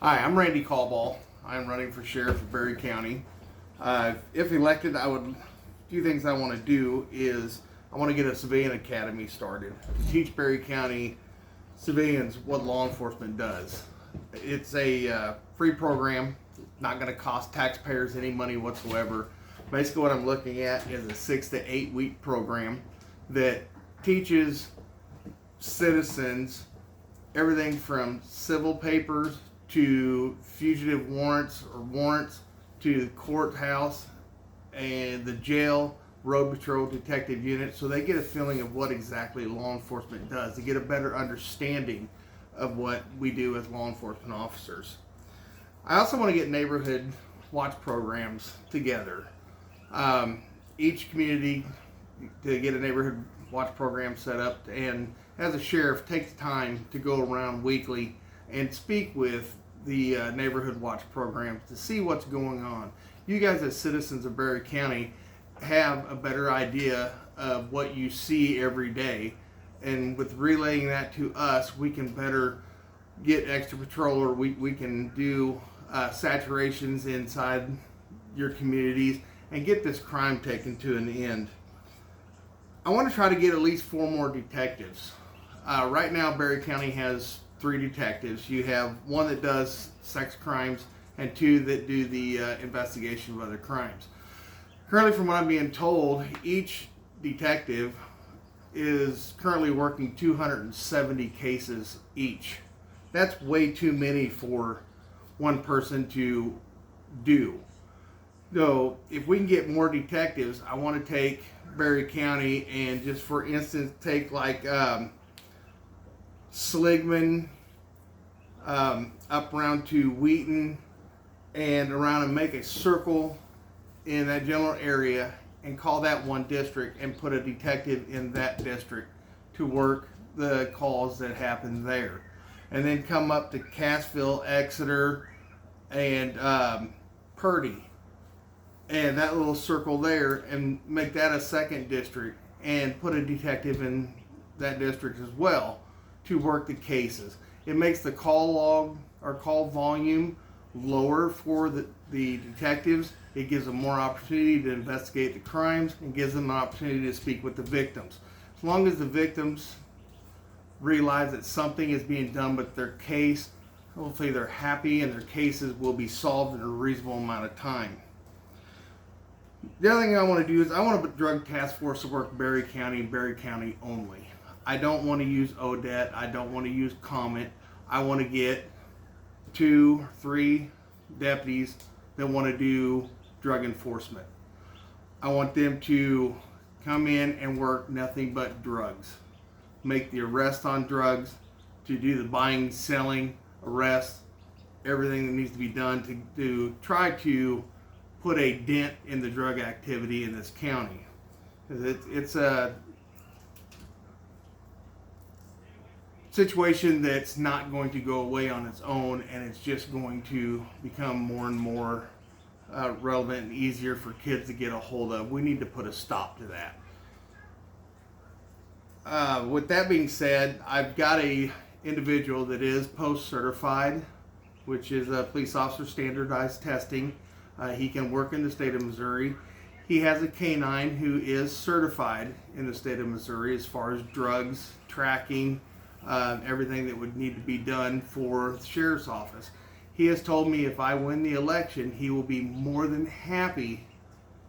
Hi, I'm Randy Kalbaugh. I'm running for sheriff of Berry County. If elected, few things I want to do is I want to get a civilian academy started to teach Berry County civilians what law enforcement does. It's a free program, not going to cost taxpayers any money whatsoever. Basically, what I'm looking at is a 6 to 8 week program that teaches citizens everything from civil papers to fugitive warrants or warrants to the courthouse and the jail, road patrol, detective unit, so they get a feeling of what exactly law enforcement does. They get a better understanding of what we do as law enforcement officers. I also want to get neighborhood watch programs together. Each community to get a neighborhood watch program set up, and as a sheriff, take the time to go around weekly and speak with the neighborhood watch programs to see what's going on. You guys as citizens of Berry County have a better idea of what you see every day, and with relaying that to us, we can better get extra patrol, or we can do saturations inside your communities and get this crime taken to an end. I want to try to get at least 4 more detectives. Right now, Berry County has 3 detectives. You have 1 that does sex crimes and 2 that do the investigation of other crimes. Currently, from what I'm being told, each detective is currently working 270 cases each. That's way too many for one person to do. So if we can get more detectives, I want to take Berry County and just for instance take like Sligman up around to Wheaton and around and make a circle in that general area and call that one district and put a detective in that district to work the calls that happen there. And then come up to Cassville, Exeter, and Purdy, and that little circle there, and make that a second district and put a detective in that district as well to work the cases. It makes the call log or call volume lower for the detectives. It gives them more opportunity to investigate the crimes and gives them an opportunity to speak with the victims. As long as the victims realize that something is being done with their case, hopefully they're happy and their cases will be solved in a reasonable amount of time. The other thing I want to do is I want a drug task force to work Berry County and Berry County only. I don't want to use Odette. I don't want to use Comet. I want to get 2, 3 deputies that want to do drug enforcement. I want them to come in and work nothing but drugs. Make the arrest on drugs, to do the buying, selling, arrest, everything that needs to be done to try to put a dent in the drug activity in this county. It's a situation that's not going to go away on its own, and it's just going to become more and more relevant and easier for kids to get a hold of. We need to put a stop to that. With that being said, I've got a individual that is post-certified, which is a police officer standardized testing. He can work in the state of Missouri. He has a canine who is certified in the state of Missouri as far as drugs, tracking, everything that would need to be done for the sheriff's office. He has told me if I win the election, he will be more than happy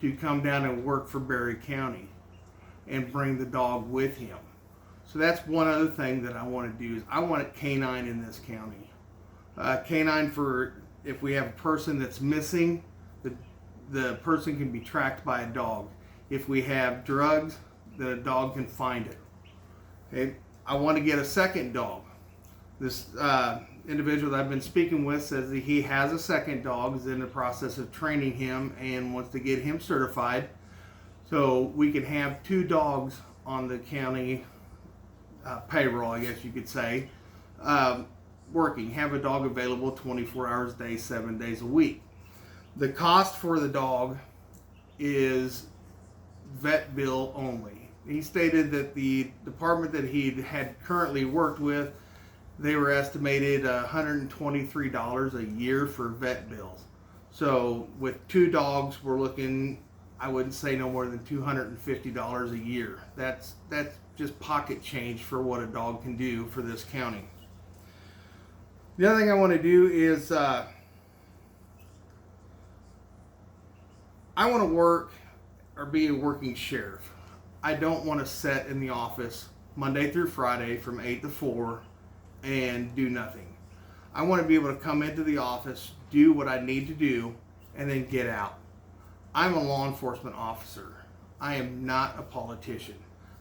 to come down and work for Berry County and bring the dog with him. So that's one other thing that I want to do is I want a canine in this county. Canine for if we have a person that's missing, the person can be tracked by a dog. If we have drugs, the dog can find it. Okay? I want to get a second dog. This individual that I've been speaking with says that he has a second dog, is in the process of training him and wants to get him certified. So we can have 2 dogs on the county payroll, I guess you could say, working. Have a dog available 24 hours a day, 7 days a week. The cost for the dog is vet bill only. He stated that the department that he had currently worked with They were estimated $123 a year for vet bills. So with 2 dogs, we're looking, I wouldn't say no more than $250 a year. That's just pocket change for what a dog can do for this county. The other thing I want to do is I want to work or be a working sheriff. I don't want to sit in the office Monday through Friday from 8 to 4 and do nothing. I want to be able to come into the office, do what I need to do, and then get out. I'm a law enforcement officer. I am not a politician.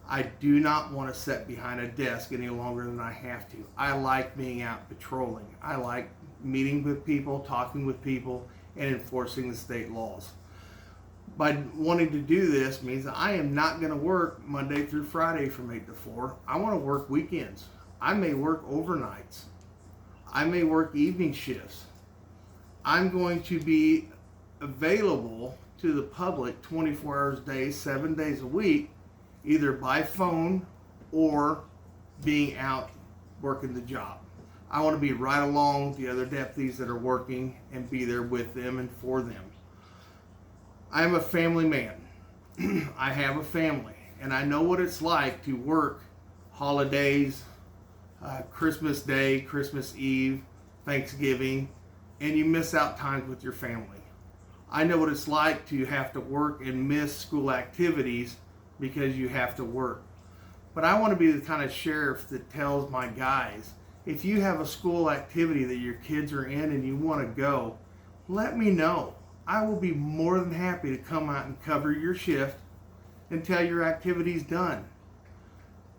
I do not want to sit behind a desk any longer than I have to. I like being out patrolling. I like meeting with people, talking with people, and enforcing the state laws. By wanting to do this means that I am not going to work Monday through Friday from 8 to 4. I want to work weekends. I may work overnights. I may work evening shifts. I'm going to be available to the public 24 hours a day, 7 days a week, either by phone or being out working the job. I want to be right along the other deputies that are working and be there with them and for them. I'm a family man. I have a family, and I know what it's like to work holidays, Christmas Day, Christmas Eve, Thanksgiving, and you miss out times with your family. I know what it's like to have to work and miss school activities because you have to work. But I want to be the kind of sheriff that tells my guys, if you have a school activity that your kids are in and you want to go, let me know. I will be more than happy to come out and cover your shift until your activity's done.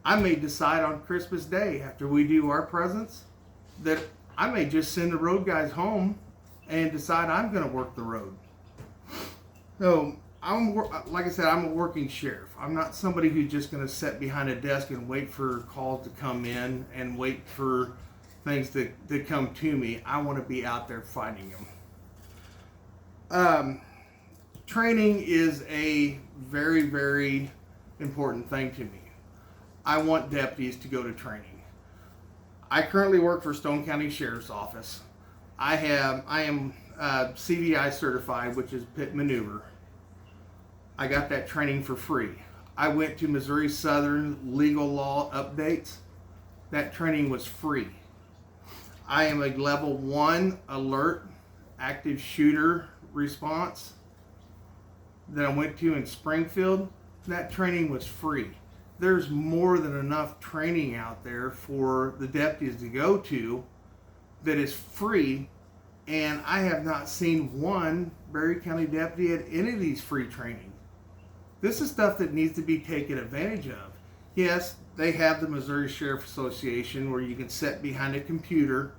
I may decide on Christmas Day, after we do our presents, that I may just send the road guys home and decide I'm going to work the road. So, like I said, I'm a working sheriff. I'm not somebody who's just going to sit behind a desk and wait for calls to come in and wait for things to come to me. I want to be out there fighting them. Training is a very, very important thing to me. I want deputies to go to training. I currently work for Stone County Sheriff's Office. I am CVI certified, which is pit maneuver. I got that training for free. I went to Missouri Southern legal law updates. That training was free. I am a level 1 alert active shooter response that I went to in Springfield. That training was free. There's more than enough training out there for the deputies to go to that is free, and I have not seen one Berry County deputy at any of these free trainings. This is stuff that needs to be taken advantage of. Yes, they have the Missouri Sheriff Association where you can sit behind a computer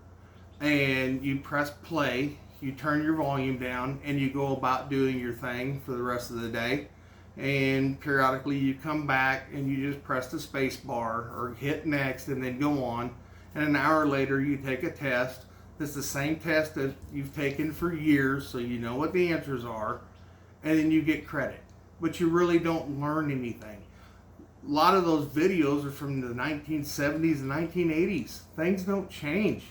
and you press play, you turn your volume down, and you go about doing your thing for the rest of the day. And periodically you come back and you just press the space bar or hit next and then go on. And an hour later you take a test. It's the same test that you've taken for years, so you know what the answers are, and then you get credit. But you really don't learn anything. A lot of those videos are from the 1970s and 1980s. Things don't change.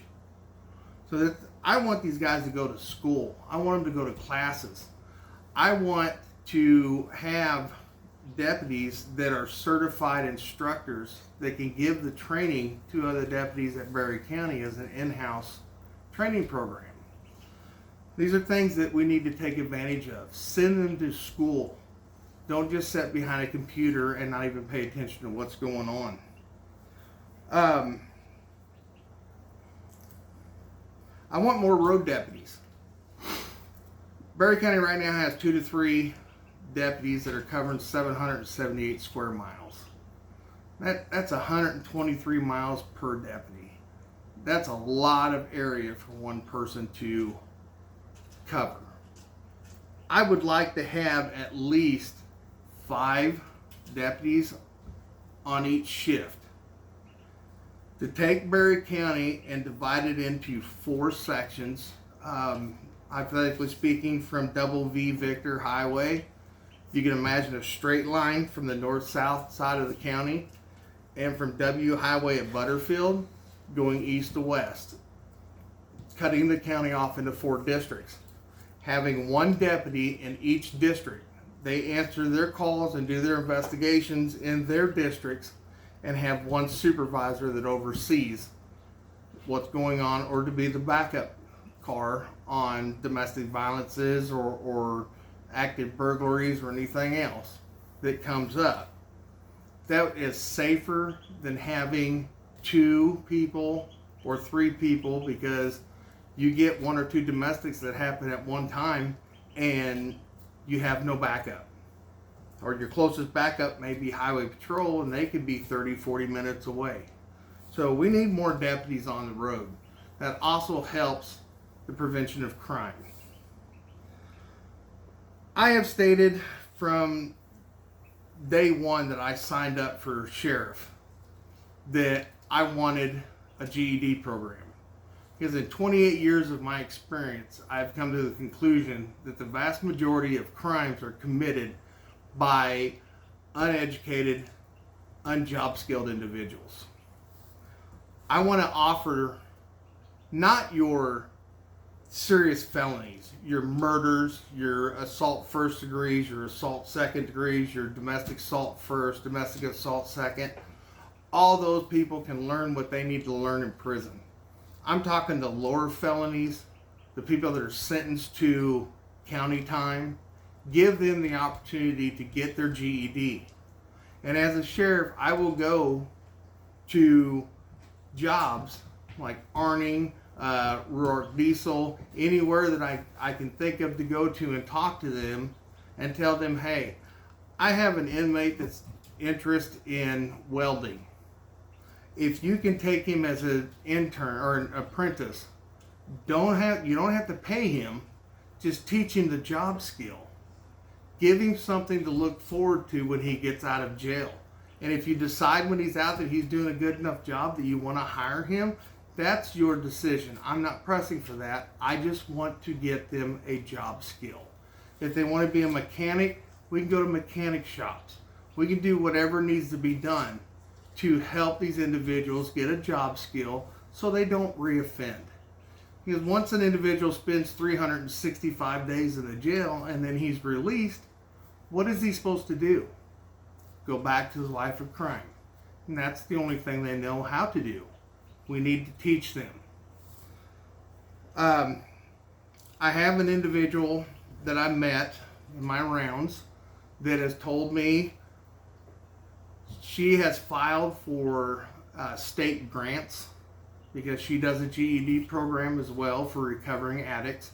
So I want these guys to go to school. I want them to go to classes. I want to have deputies that are certified instructors that can give the training to other deputies at Berry County as an in-house training program. These are things that we need to take advantage of. Send them to school. Don't just sit behind a computer and not even pay attention to what's going on. I want more road deputies. Berry County right now has 2 to 3 deputies that are covering 778 square miles. That's 123 miles per deputy. That's a lot of area for one person to cover. I would like to have at least 5 deputies on each shift. To take Berry County and divide it into 4 sections, hypothetically speaking, from Double V Victor Highway, you can imagine a straight line from the north-south side of the county, and from W Highway at Butterfield, going east to west, cutting the county off into 4 districts, having 1 deputy in each district. They answer their calls and do their investigations in their districts, and have 1 supervisor that oversees what's going on, or to be the backup car on domestic violences or active burglaries or anything else that comes up. That is safer than having 2 people or 3 people, because you get 1 or 2 domestics that happen at one time and you have no backup. Or your closest backup may be highway patrol, and they could be 30, 40 minutes away. So we need more deputies on the road. That also helps the prevention of crime. I have stated from day one that I signed up for sheriff that I wanted a GED program. Because in 28 years of my experience, I've come to the conclusion that the vast majority of crimes are committed by uneducated, unjob skilled individuals. I want to offer not your serious felonies, your murders, your assault first degrees, your assault second degrees, your domestic assault first, domestic assault second. All those people can learn what they need to learn in prison. I'm talking the lower felonies, the people that are sentenced to county time. Give them the opportunity to get their GED. And as a sheriff, I will go to jobs like Arning, Rourke Diesel, anywhere that I can think of to go to and talk to them and tell them, hey, I have an inmate that's interested in welding. If you can take him as an intern or an apprentice, you don't have to pay him, just teach him the job skill. Give him something to look forward to when he gets out of jail. And if you decide when he's out that he's doing a good enough job that you want to hire him, that's your decision. I'm not pressing for that. I just want to get them a job skill. If they want to be a mechanic, we can go to mechanic shops. We can do whatever needs to be done to help these individuals get a job skill so they don't reoffend. Because once an individual spends 365 days in the jail and then he's released, what is he supposed to do? Go back to his life of crime. And that's the only thing they know how to do. We need to teach them. I have an individual that I met in my rounds that has told me she has filed for state grants because she does a GED program as well for recovering addicts,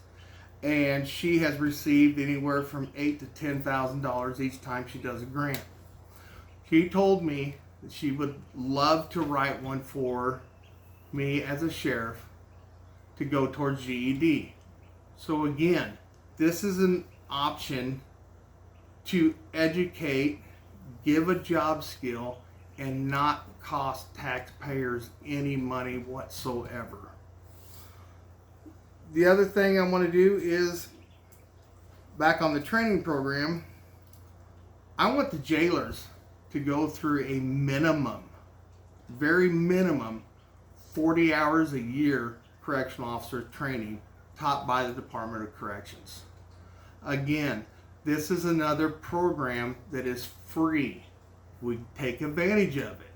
and she has received anywhere from $8,000 to $10,000 each time she does a grant. She told me that she would love to write one for me as a sheriff to go towards GED. So again, this is an option to educate, give a job skill, and not cost taxpayers any money whatsoever. The other thing I want to do is, back on the training program, I want the jailers to go through a minimum, very minimum, 40 hours a year correctional officer training taught by the Department of Corrections. Again, this is another program that is free. We take advantage of it.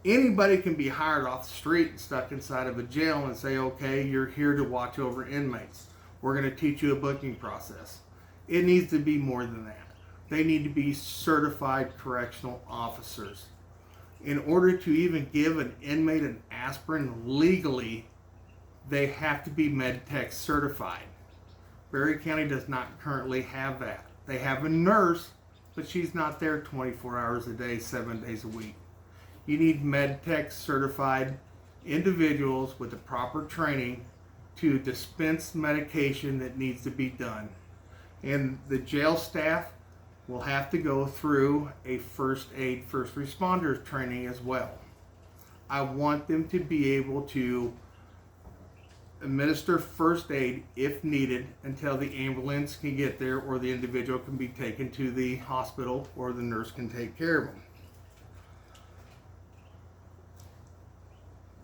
Anybody can be hired off the street and stuck inside of a jail and say, okay, you're here to watch over inmates. We're going to teach you a booking process. It needs to be more than that. They need to be certified correctional officers. In order to even give an inmate an aspirin legally, they have to be MedTech certified. Berry County does not currently have that. They have a nurse, but she's not there 24 hours a day, 7 days a week. You need MedTech certified individuals with the proper training to dispense medication that needs to be done. And the jail staff will have to go through a first aid, first responders training as well. I want them to be able to administer first aid if needed until the ambulance can get there or the individual can be taken to the hospital or the nurse can take care of them.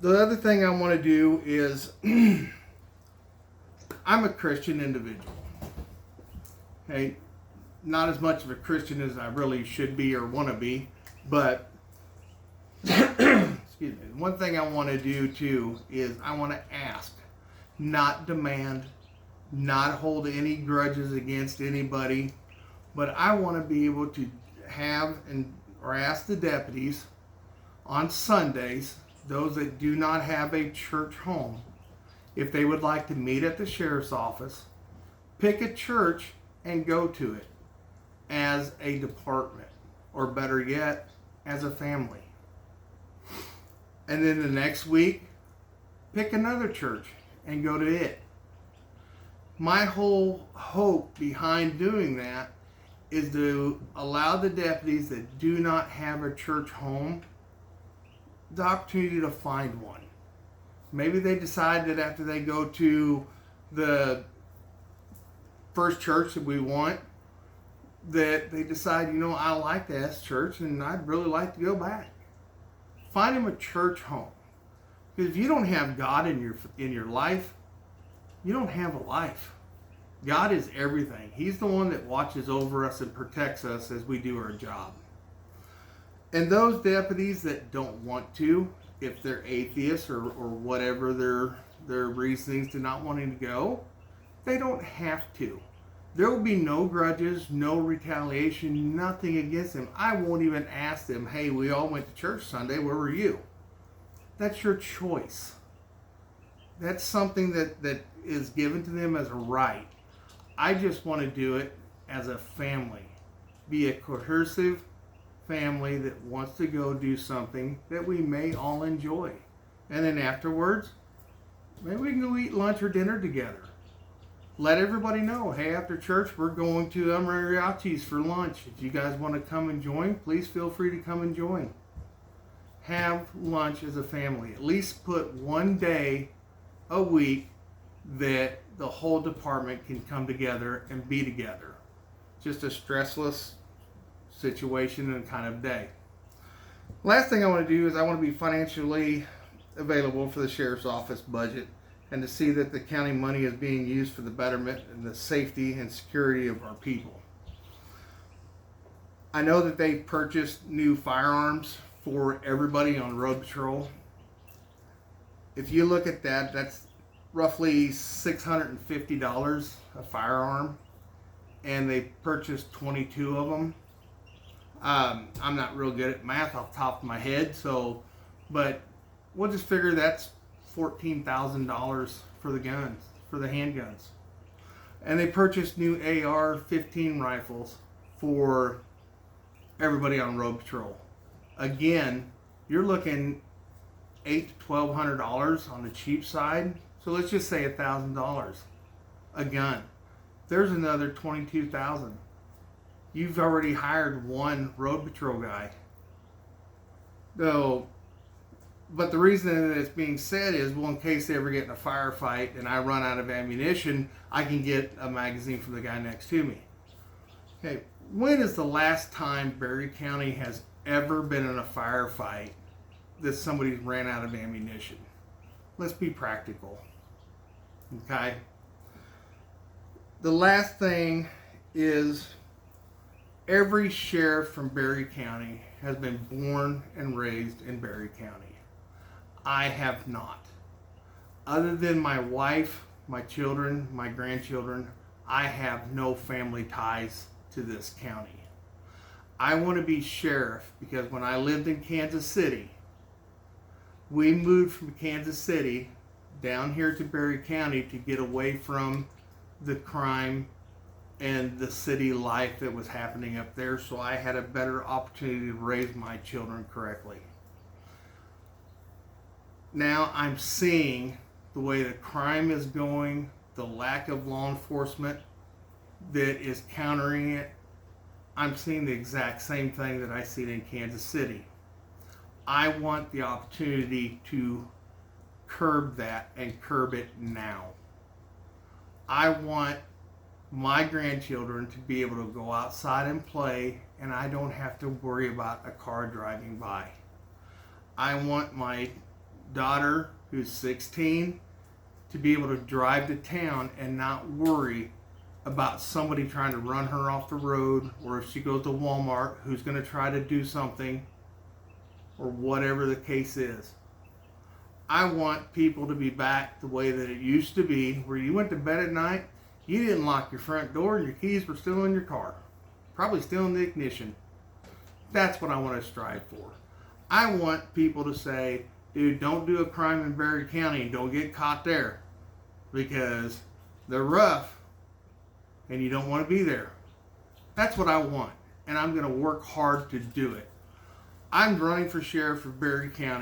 The other thing I want to do is I'm a Christian individual. Okay, not as much of a Christian as I really should be or want to be, but excuse me. One thing I want to do too is I want to ask, not demand, not hold any grudges against anybody, but I want to be able to have or ask the deputies on Sundays, those that do not have a church home, if they would like to meet at the sheriff's office, pick a church and go to it as a department, or better yet, as a family. And then the next week, pick another church and go to it. My whole hope behind doing that is to allow the deputies that do not have a church home the opportunity to find one. Maybe they decide that after they go to the first church that we want, that they decide, I like that church and I'd really like to go back. Find them a church home. Because if you don't have God in your life, you don't have a life. God is everything. He's the one that watches over us and protects us as we do our job. And those deputies that don't want to, if they're atheists or whatever their reasonings to not wanting to go, they don't have to. There will be no grudges, no retaliation, nothing against them. I won't even ask them, hey, we all went to church Sunday, where were you? That's your choice. That's something that is given to them as a right. I just want to do it as a family. Be a cohesive family that wants to go do something that we may all enjoy. And then afterwards, maybe we can go eat lunch or dinner together. Let everybody know, hey, after church, we're going to Mariachi's for lunch. If you guys want to come and join, please feel free to come and join. Have lunch as a family. At least put one day a week that the whole department can come together and be together. Just a stressless situation and kind of day. Last thing I want to do is I want to be financially available for the sheriff's office budget and to see that the county money is being used for the betterment and the safety and security of our people. I know that they purchased new firearms for everybody on road patrol. If you look at that, that's roughly $650 a firearm, and they purchased 22 of them. I'm not real good at math off the top of my head, but we'll just figure that's $14,000 for the guns, for the handguns. And they purchased new AR-15 rifles for everybody on road patrol. Again, you're looking $800 to $1,200 on the cheap side. So let's just say $1,000 a gun. There's another $22,000. You've already hired one road patrol guy. So, but the reason that it's being said is, well, in case they ever get in a firefight and I run out of ammunition, I can get a magazine from the guy next to me. Okay, when is the last time Berry County has ever been in a firefight that somebody ran out of ammunition? Let's be practical. Okay? The last thing is, every sheriff from Berry County has been born and raised in Berry County. I have not. Other than my wife, my children, my grandchildren, I have no family ties to this county. I want to be sheriff because when I lived in Kansas City, we moved from Kansas City down here to Berry County to get away from the crime and the city life that was happening up there, so I had a better opportunity to raise my children correctly. Now I'm seeing the way the crime is going, the lack of law enforcement that is countering it. I'm seeing the exact same thing that I see in Kansas City. I want the opportunity to curb that and curb it now. I want my grandchildren to be able to go outside and play, and I don't have to worry about a car driving by. I want my daughter, who's 16, to be able to drive to town and not worry about somebody trying to run her off the road, or if she goes to Walmart, who's going to try to do something, or whatever the case is. I want people to be back the way that it used to be, where you went to bed at night, you didn't lock your front door, and your keys were still in your car, probably still in the ignition. That's what I want to strive for. I want people to say, dude, don't do a crime in Berry County and don't get caught there, because they're rough and you don't want to be there. That's what I want, and I'm going to work hard to do it. I'm running for sheriff of Berry County.